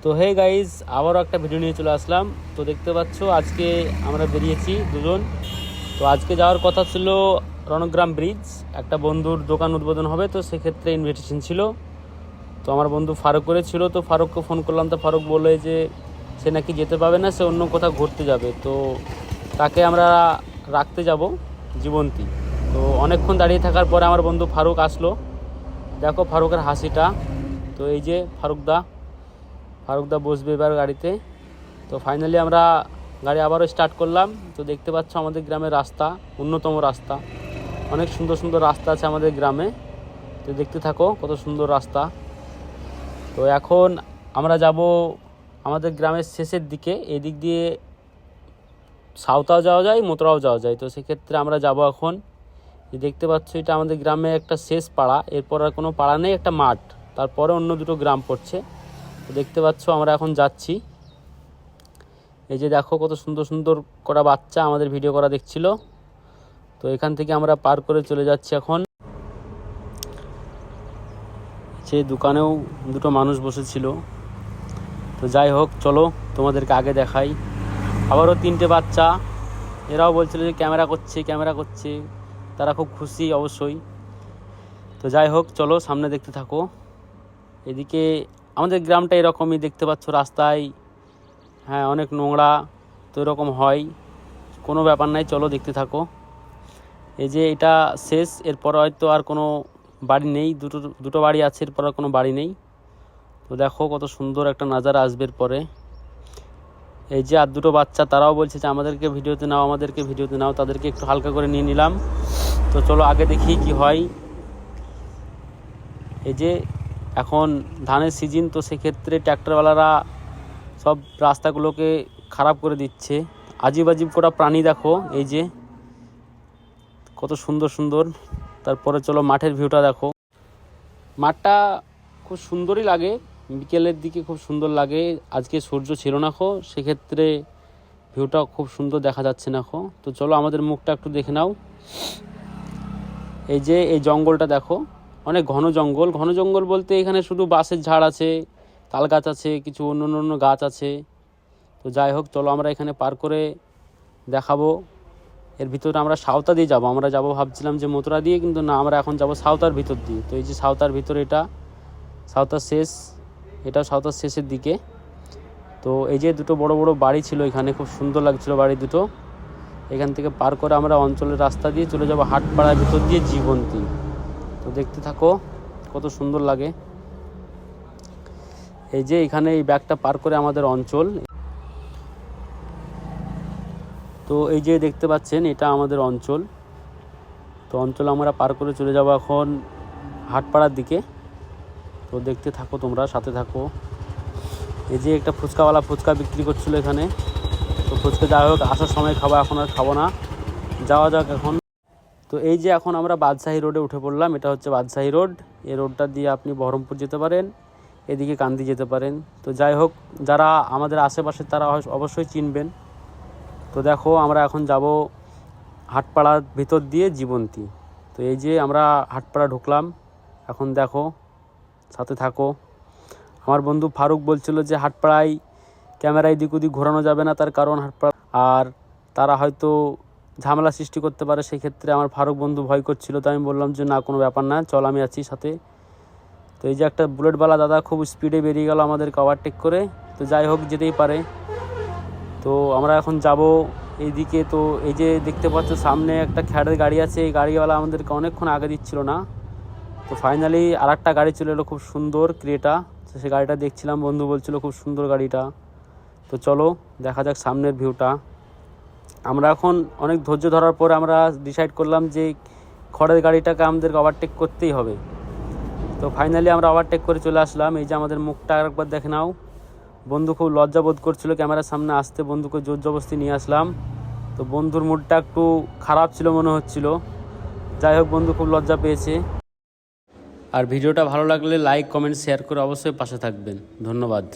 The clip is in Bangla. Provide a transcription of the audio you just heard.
তো হে গাইজ, আবারও একটা ভিডিও নিয়ে চলে আসলাম। তো দেখতে পাচ্ছ আজকে আমরা বেরিয়েছি দুজন। তো আজকে যাওয়ার কথা ছিল রণগ্রাম ব্রিজ, একটা বন্ধুর দোকান উদ্বোধন হবে, তো সেক্ষেত্রে ইনভিটেশন ছিল। তো আমার বন্ধু ফারুক করেছিল, তো ফারুককে ফোন করলাম, তো ফারুক বললো যে সে নাকি যেতে পাবে না, সে অন্য কোথাও ঘুরতে যাবে। তো তাকে আমরা রাখতে যাব জীবন্তী। তো অনেকক্ষণ দাঁড়িয়ে থাকার পরে আমার বন্ধু ফারুক আসলো। দেখো ফারুকের হাসিটা। তো এই যে ফারুকদা বসবে এবার গাড়িতে। তো ফাইনালি আমরা গাড়ি আবারও স্টার্ট করলাম। তো দেখতে পাচ্ছ আমাদের গ্রামের রাস্তা, অন্যতম রাস্তা, অনেক সুন্দর সুন্দর রাস্তা আছে আমাদের গ্রামে। তো দেখতে থাকো কত সুন্দর রাস্তা। তো এখন আমরা যাব আমাদের গ্রামের শেষের দিকে, এদিক দিয়ে সাউতাও যাওয়া যায়, মতরাও যাওয়া যায়। তো সেক্ষেত্রে আমরা যাব এখন। যে দেখতে পাচ্ছ এটা আমাদের গ্রামে একটা শেষ পাড়া, এরপর আর কোনো পাড়া নেই, একটা মাঠ, তারপরে অন্য দুটো গ্রাম পড়ছে। তো দেখতে পাচ্ছ আমরা এখন যাচ্ছি। এই যে দেখো কত সুন্দর সুন্দর করা বাচ্চা আমাদের ভিডিও করা দেখছিল। তো এখান থেকে আমরা পার করে চলে যাচ্ছি এখন। সে দোকানেও দুটো মানুষ বসেছিল। তো যাই হোক, চলো তোমাদেরকে আগে দেখাই। আবারও তিনটে বাচ্চা, এরাও বলছিল যে ক্যামেরা করছে। তারা খুব খুশি অবশ্যই। তো যাই হোক, চলো সামনে দেখতে থাকো। এদিকে আমাদের গ্রামটা এরকমই, দেখতে পাচ্ছ রাস্তায় হ্যাঁ অনেক নোংরা, তো এরকম হয়, কোনো ব্যাপার নাই, চলো দেখতে থাকো। এই যে এটা শেষ, এরপর হয়তো আর কোনো বাড়ি নেই, দুটো বাড়ি আছে, এরপর আর কোনো বাড়ি নেই। তো দেখো কত সুন্দর একটা নাজারা আসবে পরে। এই যে আর দুটো বাচ্চা, তারাও বলছে যে আমাদেরকে ভিডিওতে নাও, তাদেরকে একটু হালকা করে নিয়ে নিলাম। তো চলো আগে দেখি কি হয়। এই যে এখন ধানের সিজন, তো সেক্ষেত্রে ট্র্যাক্টরওয়ালারা সব রাস্তাগুলোকে খারাপ করে দিচ্ছে। আজিব কটা প্রাণী দেখো, এই যে কত সুন্দর সুন্দর। তারপরে চলো মাঠের ভিউটা দেখো। মাঠটা খুব সুন্দরই লাগে, বিকেলের দিকে খুব সুন্দর লাগে। আজকে সূর্য ছিল না সেক্ষেত্রে ভিউটা খুব সুন্দর দেখা যাচ্ছে না। তো চলো আমাদের মুখটা একটু দেখে নাও। এই যে এই জঙ্গলটা দেখো, অনেক ঘন জঙ্গল বলতে এখানে শুধু বাঁশের ঝাড় আছে, তাল গাছ আছে, কিছু অন্য গাছ আছে। তো যাই হোক, চলো আমরা এখানে পার করে দেখাবো। এর ভিতরে আমরা সাঁওতা দিয়ে যাবো, আমরা যাবো ভাবছিলাম যে মথুরা দিয়ে, কিন্তু না, আমরা এখন যাব সাঁওতার ভিতর দিয়ে। তো এই যে সাঁওতার ভিতরে, এটা সাঁওতার শেষ, এটাও সাঁওতার শেষের দিকে। তো এই যে দুটো বড় বড় বাড়ি ছিল এখানে, খুব সুন্দর লাগছিল বাড়ি দুটো। এখান থেকে পার করে আমরা অঞ্চলের রাস্তা দিয়ে চলে যাব হাটপাড়ার ভিতর দিয়ে জীবন্তী। তো দেখতে থাকো কত সুন্দর লাগে। এই যে এখানে এই ব্যাগটা পার করে আমাদের অঞ্চল। তো এই যে দেখতে পাচ্ছেন এটা আমাদের অঞ্চল। তো অঞ্চল আমরা পার করে চলে যাব এখন হাটপাড়ার দিকে। তো দেখতে থাকো, তোমরা সাথে থাকো। এই যে একটা ফুচকাওয়ালা ফুচকা বিক্রি করছিল এখানে। তো ফুচকা যাই হোক আসার সময় খাবো, এখন আর খাবো না, যাওয়া যাক এখন। তো এই যে এখন আমরা বাদশাহী রোডে উঠে পড়লাম, এটা হচ্ছে বাদশাহী রোড। এই রোডটা দিয়ে আপনি বহরমপুর যেতে পারেন, এদিকে কান্দি যেতে পারেন। তো যাই হোক, যারা আমাদের আশেপাশে তারা অবশ্যই চিনবেন। তো দেখো আমরা এখন যাব হাটপাড়ার ভিতর দিয়ে জীবন্তী। তো এই যে আমরা হাটপাড়া ঢুকলাম এখন, দেখো সাথে থাকো। আমার বন্ধু ফারুক বলছিল যে হাটপাড়ায় ক্যামেরা এদিক ওদিক ঘোরানো যাবে না, তার কারণ হাটপাড়া আর তারা হয়তো ঝামেলা সৃষ্টি করতে পারে, সেক্ষেত্রে আমার ফারুক বন্ধু ভয় করছিল। তো আমি বললাম যে না, কোনো ব্যাপার না, চল আমি আছি সাথে। তো এই যে একটা বুলেটওয়ালা দাদা খুব স্পিডে বেরিয়ে গেল আমাদেরকে ওভারটেক করে। তো যাই হোক, যেতেই পারে। তো আমরা এখন যাব এইদিকে। তো এই যে দেখতে পাচ্ছ সামনে একটা খ্যাড়ের গাড়ি আছে, এই গাড়িওয়ালা আমাদেরকে অনেকক্ষণ আগে দিচ্ছিল না। তো ফাইনালি আর একটা গাড়ি চলে এলো, খুব সুন্দর ক্রেটা। তো সেই গাড়িটা দেখছিলাম, বন্ধু বলছিল খুব সুন্দর গাড়িটা। তো চলো দেখা যাক সামনের ভিউটা। আমরা এখন অনেক ধৈর্য ধরার পর আমরা ডিসাইড করলাম যে খড়ের গাড়িটাকে আমাদেরকে ওভারটেক করতেই হবে। তো ফাইনালি আমরা ওভারটেক করে চলে আসলাম। এই যে আমাদের মুখটা একবার দেখে নাও। বন্ধু খুব লজ্জা বোধ করছিল ক্যামেরার সামনে আসতে, বন্ধুকে জোর জবরদস্তি নিয়ে আসলাম। তো বন্ধুর মুডটা একটু খারাপ ছিল মনে হচ্ছিল। যাই হোক, বন্ধু খুব লজ্জা পেয়েছে। আর ভিডিওটা ভালো লাগলে লাইক কমেন্ট শেয়ার করে অবশ্যই পাশে থাকবেন। ধন্যবাদ।